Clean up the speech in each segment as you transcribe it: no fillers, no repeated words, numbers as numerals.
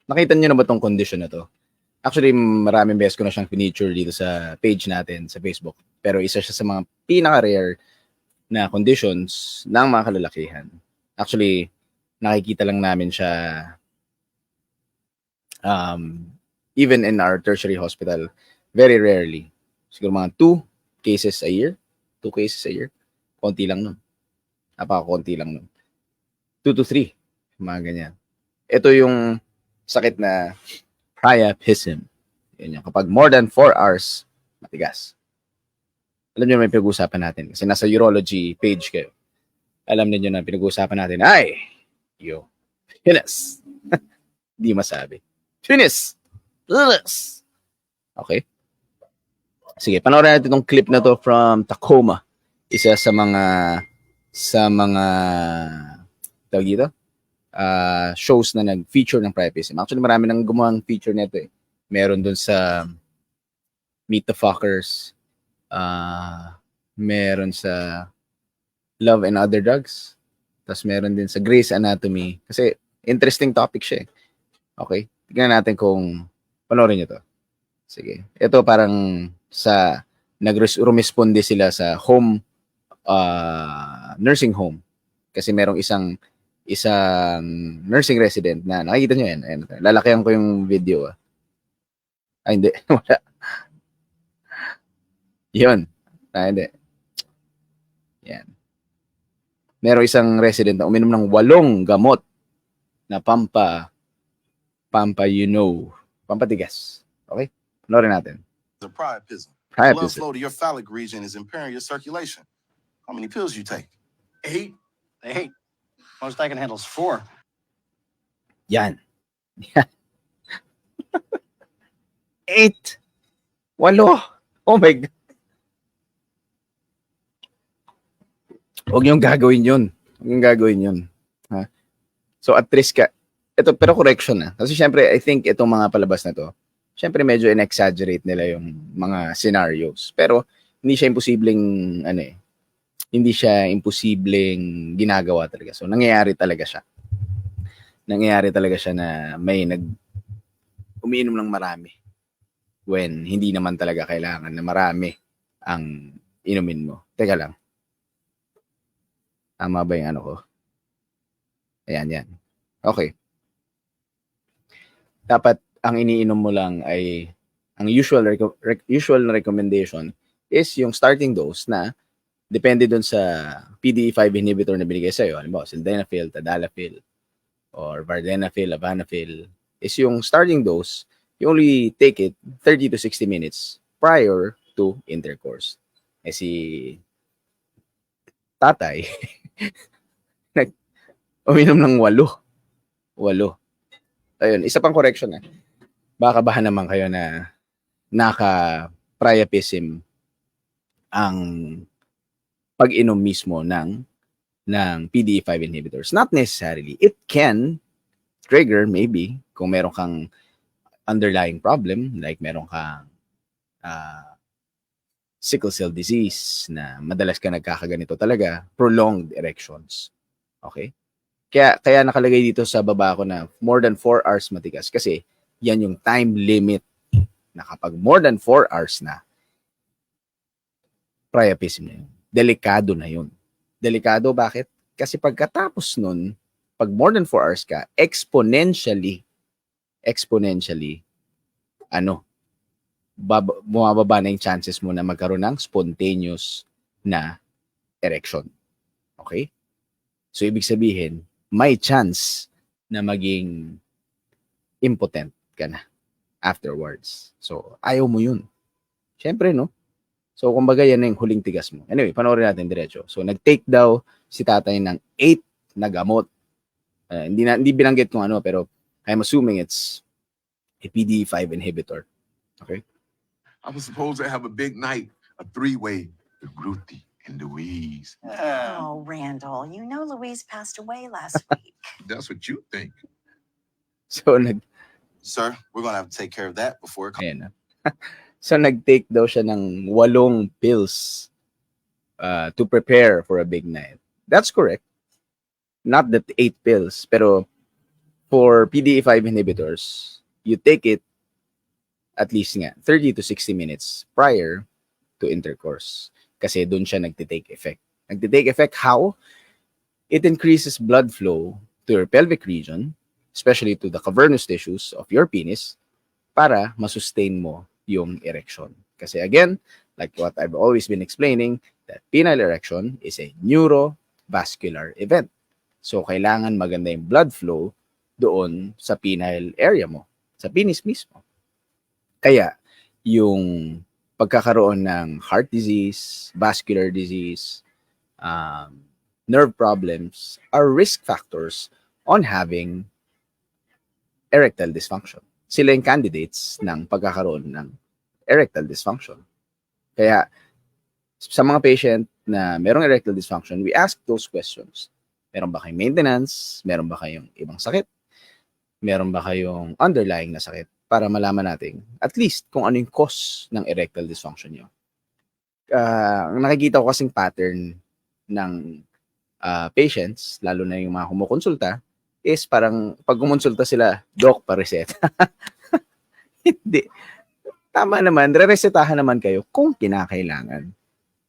Nakita niyo na ba tong condition na to? Actually, maraming beses ko na siyang feature dito sa page natin sa Facebook. Pero isa siya sa mga pinaka-rare na conditions ng mga kalalakihan. Actually, nakikita lang namin siya even in our tertiary hospital, very rarely. Siguro mga 2 cases a year. 2 cases a year. Konti lang nun. Napaka-konti lang nun. 2 to 3. Mga ganyan. Ito yung sakit na priapism. Yan yung kapag more than 4 hours, matigas. Alam niyo may pinag-uusapan natin. Kasi nasa urology page kayo. Alam niyo na pinag-uusapan natin, ay, yo, penis. Di masabi. Penis. Okay. Sige, panoorin natin itong clip na to from Tacoma. Isa sa mga tawag dito, shows na nag-feature ng priapism. Actually, marami nang gumawang feature nito eh. Meron dun sa Meet the Fuckers, meron sa Love and Other Drugs, tapos meron din sa Grey's Anatomy. Kasi interesting topic siya eh. Okay? Tignan natin kung panoorin nyo to. Sige. Ito parang sa nag-responde sila sa home, nursing home. Kasi merong isang nursing resident na nakikita nyo yan. Ayan, lalakihan ko yung video. Ay, hindi. Wala. Yun. Hindi. Yan. Merong isang resident na uminom ng 8 gamot na pampatigas. Okay? Panorin natin. The priapism. Blood Priapism. flow to your phallic region is impairing your circulation. How many pills you take? 8. 8. Most I can handle is 4. Yan. 8. 8. Oh my God. Huwag niyong gagawin yun. Huwag niyong gagawin yun. Ha? So, at risk ka. Ito, pero correction na. Kasi syempre, I think itong mga palabas na to, syempre medyo in-exaggerate nila yung mga scenarios. Pero, hindi siya imposibleng, hindi siya imposibleng ginagawa talaga. So, nangyayari talaga siya. Nangyayari talaga siya na may umiinom ng marami when hindi naman talaga kailangan na marami ang inumin mo. Teka lang. Tama ba yung ano ko? Ayan, yan. Okay. Dapat ang iniinom mo lang ay ang usual na recommendation is yung starting dose na depende dun sa PDE5 inhibitor na binigay sa'yo. Halimbawa, sildenafil, tadalafil, or vardenafil, avanafil, is yung starting dose, you only take it 30 to 60 minutes prior to intercourse. Eh si tatay, uminom ng 8. Ayun, isa pang correction na. Baka bahan naman kayo na naka-priapism ang pag-inom mismo ng PDE5 inhibitors. Not necessarily. It can trigger maybe kung meron kang underlying problem, like meron kang sickle cell disease na madalas ka nagkakaganito talaga, prolonged erections. Okay? Kaya nakalagay dito sa baba ko na more than 4 hours matigas kasi yan yung time limit na kapag more than 4 hours na, priapism na yun. Delikado na yun. Delikado, bakit? Kasi pagkatapos nun, pag more than 4 hours ka, exponentially, bumababa na yung chances mo na magkaroon ng spontaneous na erection. Okay? So, ibig sabihin, may chance na maging impotent ka na afterwards. So, ayaw mo yun. Siyempre, no? So, kumbaga, yan na yung huling tigas mo. Anyway, panoorin natin diretso. So, nag-take daw si tatay ng 8 na gamot. Hindi binanggit kung ano, pero I'm assuming it's a PDE5 inhibitor. Okay? I was supposed to have a big night, a 3-way with Ruthie and Louise. Oh, Randall, you know Louise passed away last week. That's what you think. So, Sir, we're going to have to take care of that before it comes. ayan. So, nag-take daw siya ng 8 pills to prepare for a big night. That's correct. Not that 8 pills, pero for PDE5 inhibitors, you take it at least nga 30 to 60 minutes prior to intercourse. Kasi doon siya nagtitake effect. Nagtitake effect how? It increases blood flow to your pelvic region, especially to the cavernous tissues of your penis, para masustain mo yung erection. Kasi again, like what I've always been explaining, that penile erection is a neurovascular event. So, kailangan maganda yung blood flow doon sa penile area mo, sa penis mismo. Kaya, yung pagkakaroon ng heart disease, vascular disease, nerve problems are risk factors on having erectile dysfunction. Sila yung candidates ng pagkakaroon ng erectile dysfunction. Kaya, sa mga patient na merong erectile dysfunction, we ask those questions. Meron ba kayong maintenance? Meron ba kayong ibang sakit? Meron ba kayong underlying na sakit? Para malaman natin, at least, kung ano yung cause ng erectile dysfunction nyo. Nakikita ko kasing pattern ng patients, lalo na yung mga kumukonsulta, is parang pag kumonsulta sila, doc, pa-reset. Hindi. Tama naman, re-resetahan naman kayo kung kinakailangan.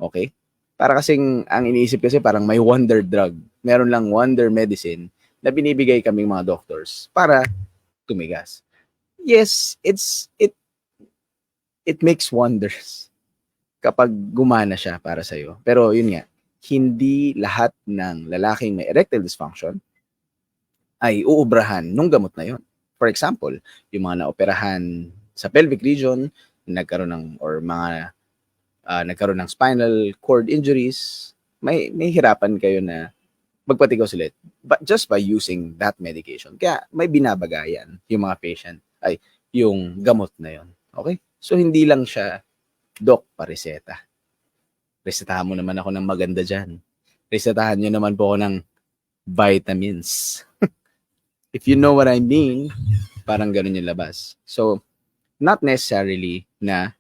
Okay? Para kasing, ang iniisip kasi parang may wonder drug. Meron lang wonder medicine na binibigay kaming mga doctors para tumigas. Yes, it makes wonders kapag gumana siya para sa'yo. Pero yun nga, hindi lahat ng lalaking may erectile dysfunction ay uubrahan nung gamot na yun. For example, yung mga naoperahan sa pelvic region, nagkaroon ng spinal cord injuries, may hirapan kayo na magpatigos ulit, but just by using that medication. Kaya may binabagayan yung mga patient, yung gamot na yon. Okay? So, hindi lang siya, doc, pa-reseta. Resetahan mo naman ako ng maganda dyan. Resetahan nyo naman po ako ng vitamins. If you know what I mean, parang ganun yung labas. So, not necessarily na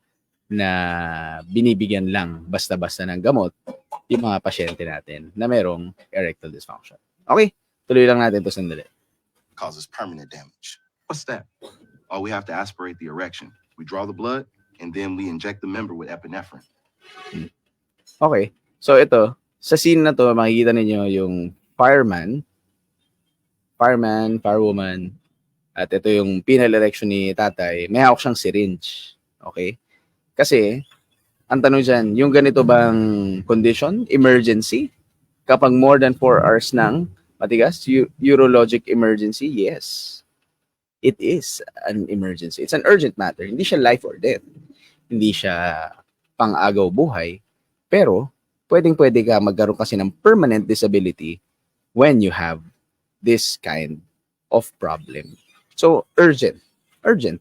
binibigyan lang basta-basta ng gamot yung mga pasyente natin na merong erectile dysfunction. Okay? Tuloy lang natin ito sandali. Causes permanent damage. What's that? We have to aspirate the erection. We draw the blood, and then we inject the member with epinephrine. Okay. So ito, sa scene na to, makikita ninyo yung firewoman, at ito yung penile erection ni tatay, may hawak siyang syringe. Okay? Kasi, ang tanong dyan, yung ganito bang condition, emergency, kapag more than 4 hours ng matigas, urologic emergency, yes. It is an emergency. It's an urgent matter. Hindi siya life or death. Hindi siya pang-agaw buhay. Pero, pwedeng-pwede ka magkaroon kasi ng permanent disability when you have this kind of problem. So, urgent. Urgent.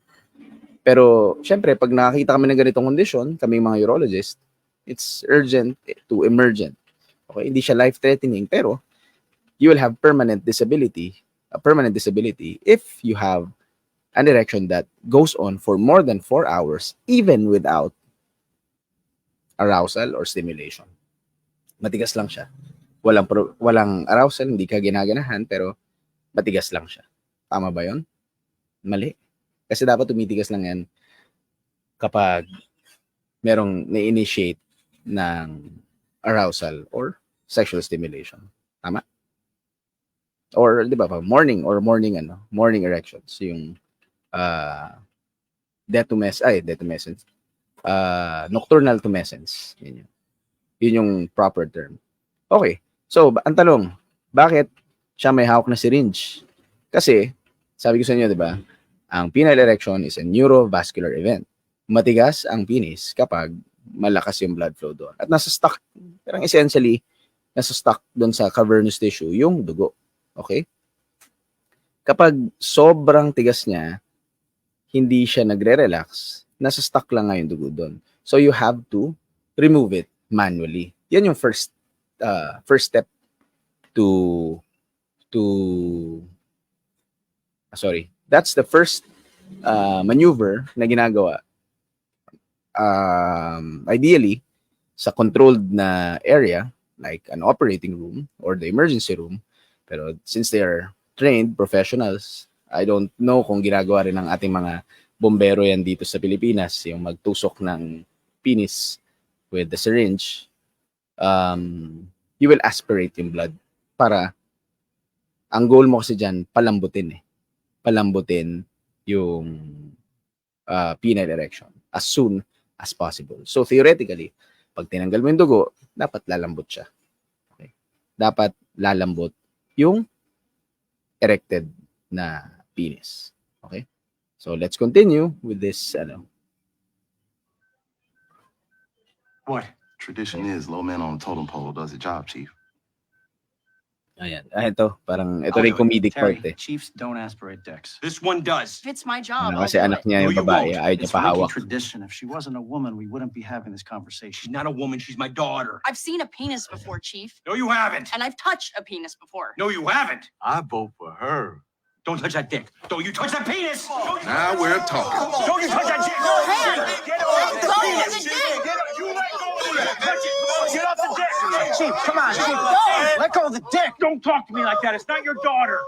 Pero, syempre, pag nakakita kami ng ganitong kondisyon, kaming mga urologist, it's urgent to emergent. Okay? Hindi siya life-threatening, pero you will have permanent disability if you have an erection that goes on for more than 4 hours, even without arousal or stimulation. Matigas lang siya. Walang arousal, hindi ka ginaganahan, pero matigas lang siya. Tama ba yon? Mali. Kasi dapat tumitigas lang yan kapag merong na-initiate ng arousal or sexual stimulation. Tama? Or, di ba, morning erections. Yung detumescence. Nocturnal tumescence. Yun yung proper term. Okay. So, ang tanong, bakit siya may hawak na syringe? Kasi, sabi ko sa inyo, di ba, ang penile erection is a neurovascular event. Matigas ang penis kapag malakas yung blood flow doon. At nasa stuck, parang essentially, nasa stuck doon sa cavernous tissue yung dugo. Okay? Kapag sobrang tigas niya, hindi siya nagre-relax, nasa stuck lang nga yung dugo doon. So you have to remove it manually. Yan yung first step that's the first maneuver na ginagawa. Ideally, sa controlled na area, like an operating room or the emergency room, pero since they are trained professionals, I don't know kung ginagawa rin ng ating mga bombero yan dito sa Pilipinas, yung magtusok ng penis with the syringe. You will aspirate yung blood para ang goal mo kasi dyan, palambutin palambutin yung penile erection as soon as possible. So theoretically, pag tinanggal mo yung dugo, dapat lalambot siya. Okay? Dapat lalambot yung erected na penis. Okay? So let's continue with this. What? Tradition is low man on the totem pole does the job, Chief. Ayan. Ito, parang ito I'll rin do it. comedic Terry, part Chiefs don't aspirate dicks. This one does. If it's my job, Ano, I'll kasi do anak it. niya yung No, you babae, won't. ayaw niya It's making pahawak. tradition. If she wasn't a woman, we wouldn't be having this She's conversation. not a woman. She's my daughter. I've seen a penis before, Chief, No, you haven't. and I've touched a penis before. No, you haven't. I vote for her. Don't touch that dick. Don't you touch that penis. Don't you, Now we're talking. don't you touch that dick. hand. Get off Let the go of penis. the dick. You let go of that. Touch it. Get off the dick. Chief, come on, Chief. Let go of the dick. Don't talk to me like that. It's not your daughter.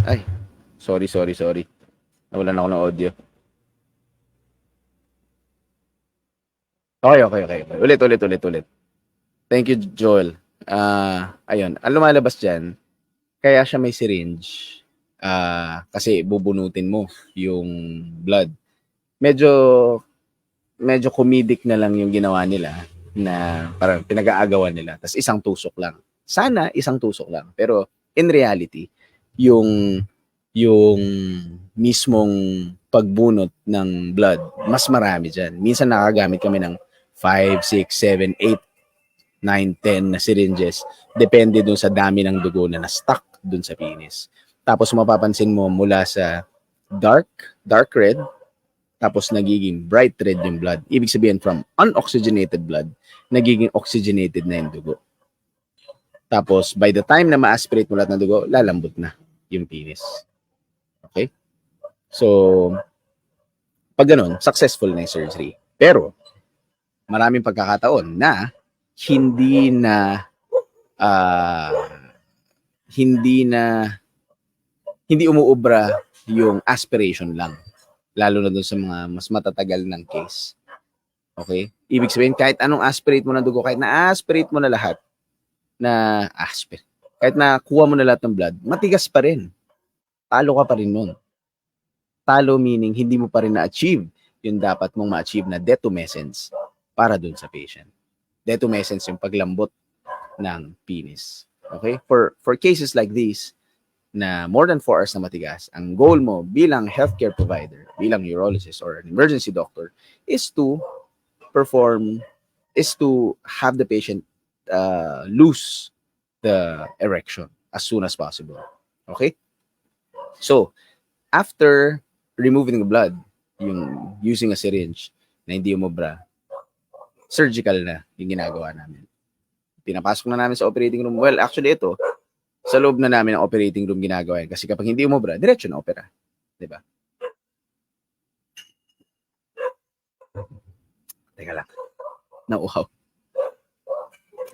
Ay, sorry. Nawalan ako ng audio. Okay. Ulit. Thank you, Joel. Ayun, ang lumalabas dyan, kaya siya may syringe. Kasi bubunutin mo yung blood. Medyo comedic na lang yung ginawa nila na parang pinag-aagawan nila. Tapos isang tusok lang. Sana isang tusok lang. Pero in reality, yung mismong pagbunot ng blood, mas marami dyan. Minsan nakagamit kami ng 5, 6, 7, 8, 9, 10 na syringes. Depende dun sa dami ng dugo na na-stuck dun sa penis. Tapos mapapansin mo mula sa dark red, tapos nagiging bright red yung blood. Ibig sabihin from unoxygenated blood, nagiging oxygenated na yung dugo. Tapos by the time na ma-aspirate mo lahat ng dugo, lalambot na yung penis. Okay? So, pag ganun, successful na yung surgery. Pero, maraming pagkakataon na hindi umuubra yung aspiration lang. Lalo na dun sa mga mas matatagal ng case. Okay? Ibig sabihin, kahit anong aspirate mo ng dugo, kahit na-aspirate mo na lahat, kahit na kuha mo na lahat ng blood, matigas pa rin. Talo ka pa rin nun. Talo meaning, hindi mo pa rin na-achieve yung dapat mong ma-achieve na detumescence para dun sa patient. Detumescence yung paglambot ng penis. Okay? For cases like this, na more than 4 hours na matigas, ang goal mo bilang healthcare provider, bilang urologist or an emergency doctor, is to have the patient lose the erection as soon as possible. Okay? So, after removing the blood, yung using a syringe na hindi umubra, surgical na yung ginagawa namin. Pinapasok na namin sa operating room. Well, actually ito, sa loob na namin ng operating room ginagawa yan. Kasi kapag hindi umubra, diretso na opera. Diba? Teka lang. Nauhaw.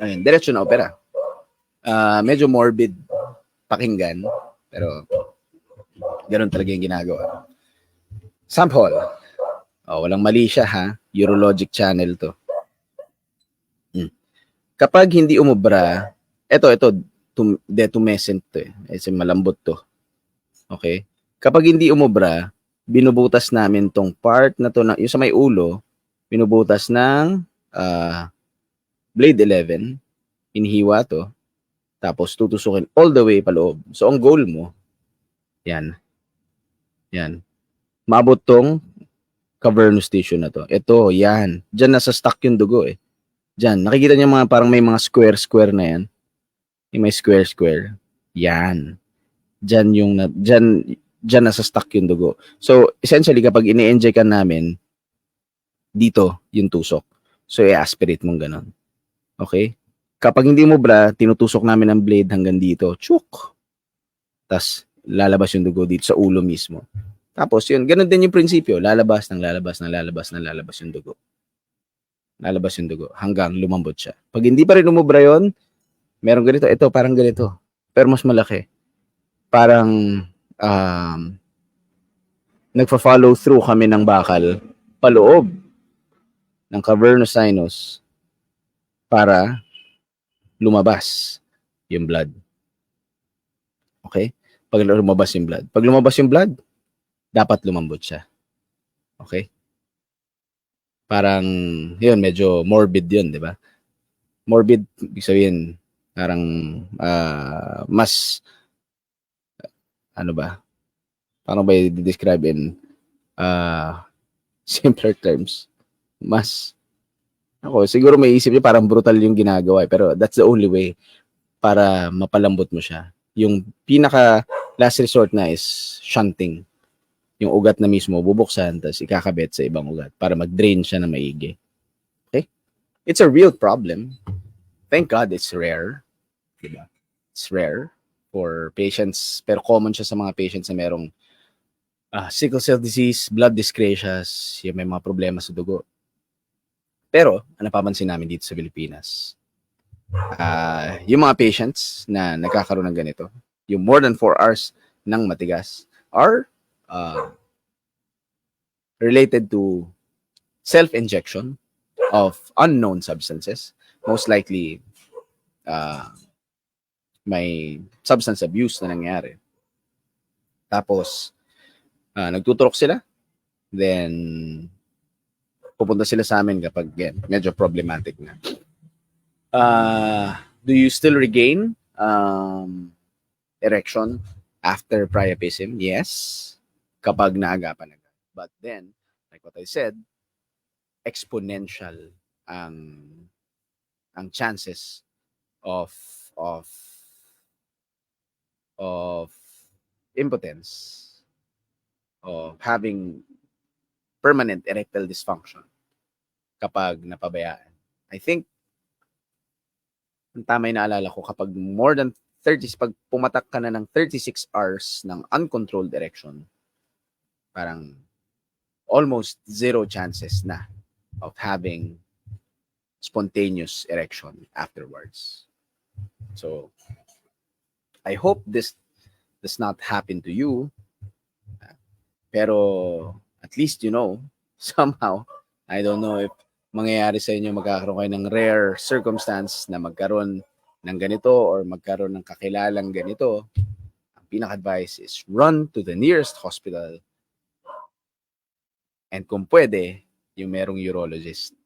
Ayun, diretso na opera. Medyo morbid pakinggan, pero ganun talaga yung ginagawa. Sample. Walang mali siya ha. Urologic channel to. Kapag hindi umubra, ito, detumescent to eh. Kasi malambot to. Okay? Kapag hindi umubra, binubutas namin tong part na to, yung sa may ulo, Binubutas ng blade 11, inihiwa to, tapos tutusukin all the way paloob. So, ang goal mo, yan. Yan. Maabot tong cavernous tissue na to. Ito, yan. Diyan nasa stuck yung dugo eh. Diyan. Nakikita niyo mga parang may mga square na yan. Yung may square. Yan. Diyan nasa stuck yung dugo. So, essentially, kapag ini-inject ka namin, dito yung tusok. So, i-aspirate mong ganun. Okay? Kapag hindi mo tinutusok namin ang blade hanggang dito. Chuk! Tapos, lalabas yung dugo dito sa ulo mismo. Tapos, yun. Ganun din yung prinsipyo. Lalabas yung dugo. Lalabas yung dugo hanggang lumambot siya. Pag hindi pa rin umubra yun, meron ganito. Ito, parang ganito. Pero mas malaki. Parang, nagfa-follow through kami ng bakal paloob ng cavernous sinus para lumabas yung blood. Okay? Pag lumabas yung blood, dapat lumambot siya. Okay? Parang, yun, medyo morbid yun, di ba? Morbid, ibig sabihin, parang mas, ano ba? Paano ba i-describe in simpler terms? Mas, siguro may isip niyo parang brutal yung ginagawa pero that's the only way para mapalambot mo siya. Yung pinaka last resort na is shunting. Yung ugat na mismo bubuksan tapos ikakabit sa ibang ugat para mag-drain siya na maigi. Okay? It's a real problem. Thank God it's rare. Diba? It's rare for patients, pero common siya sa mga patients na merong sickle cell disease, blood dyscrasias, yung may mga problema sa dugo. Pero, ang napapansin namin dito sa Pilipinas, yung mga patients na nagkakaroon ng ganito, yung more than 4 hours ng matigas, are related to self-injection of unknown substances. Most likely, may substance abuse na nangyari. Tapos, nagtuturok sila, then pupunta sila sa amin kapag medyo problematic na. Do you still regain erection after priapism? Yes, kapag naagapan agad. But then, like what I said, exponential ang chances of impotence, of having permanent erectile dysfunction kapag napabayaan. I think, ang tama yung naalala ko, kapag more than 30, pag pumatak ka na ng 36 hours ng uncontrolled erection, parang almost zero chances na of having spontaneous erection afterwards. So, I hope this does not happen to you. Pero, at least you know, somehow, I don't know if mangyayari sa inyo, magkakaroon kayo ng rare circumstance na magkaroon ng ganito or magkaroon ng kakilalang ganito. Ang pinaka-advice is run to the nearest hospital and kung pwede, yung merong urologist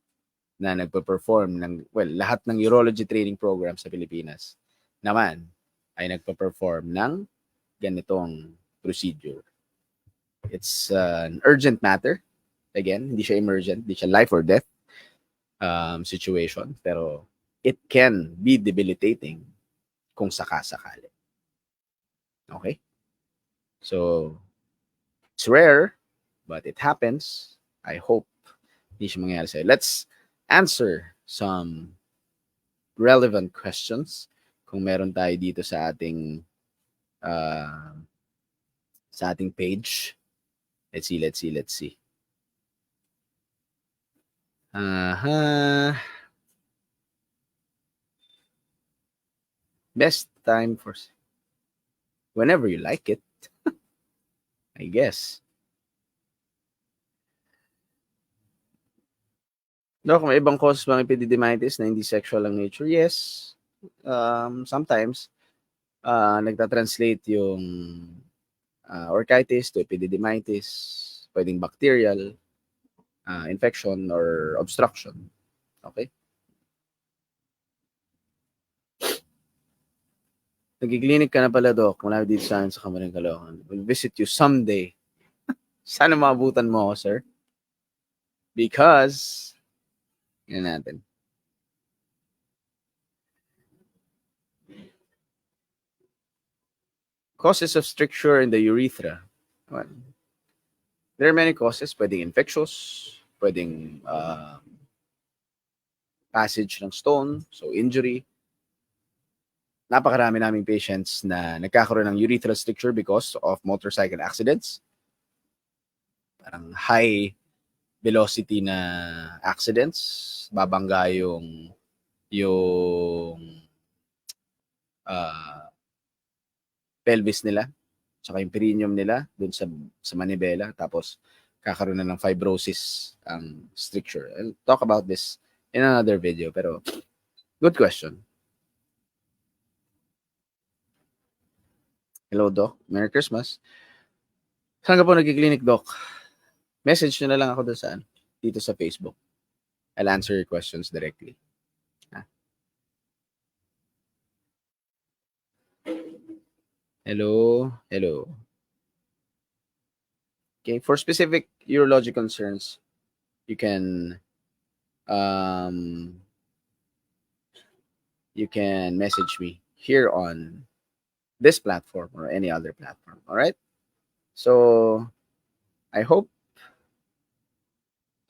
na nagpa-perform ng, lahat ng urology training program sa Pilipinas naman ay nagpa-perform ng ganitong procedure. It's an urgent matter. Again, hindi siya emergent, hindi siya life or death situation, pero it can be debilitating kung sakasakali. Okay? So, it's rare, but it happens. I hope hindi siya mangyari sa'yo. Let's answer some relevant questions kung meron tayo dito sa ating page. Let's see. Best time for whenever you like it. I guess. Dok, may ibang causes bang epididymitis na hindi sexual ang nature? Yes. Sometimes, nagta-translate yung orchitis to epididymitis. Pwedeng bacterial. infection or obstruction. Okay? Nagki-clinic ka na pala, Doc. Malapit dito sa akin sa Kamaring Caloocan. We'll visit you someday. Sana maabutan mo ako, sir. Because, yun natin. Causes of stricture in the urethra. Well, there are many causes. Pwedeng infectious, pwedeng passage ng stone, so injury. Napakarami naming patients na nagkakaroon ng urethral stricture because of motorcycle accidents. Parang high velocity na accidents, babangga yung pelvis nila, tsaka yung perineum nila dun sa manibela, tapos kakaroon na ng fibrosis ang stricture. I'll talk about this in another video, pero good question. Hello, Doc. Merry Christmas. Saan ka po nagki-clinic, Doc? Message nyo na lang ako doon saan? Dito sa Facebook. I'll answer your questions directly. Hello. Okay, for specific urologic concerns, you can message me here on this platform or any other platform. All right. So I hope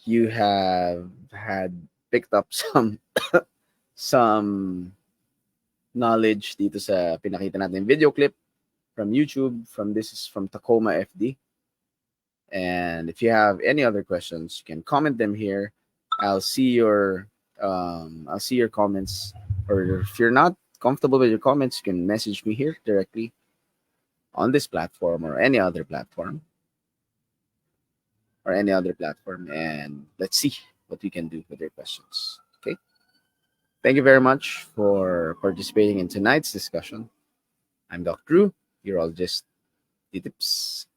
you have picked up some knowledge dito sa pinakita natin video clip from YouTube. This is from Tacoma FD. And if you have any other questions, you can comment them here. I'll see your comments. Or if you're not comfortable with your comments, you can message me here directly on this platform or any other platform. And let's see what we can do with your questions. Okay. Thank you very much for participating in tonight's discussion. I'm Doc Drew, urologist. Tips.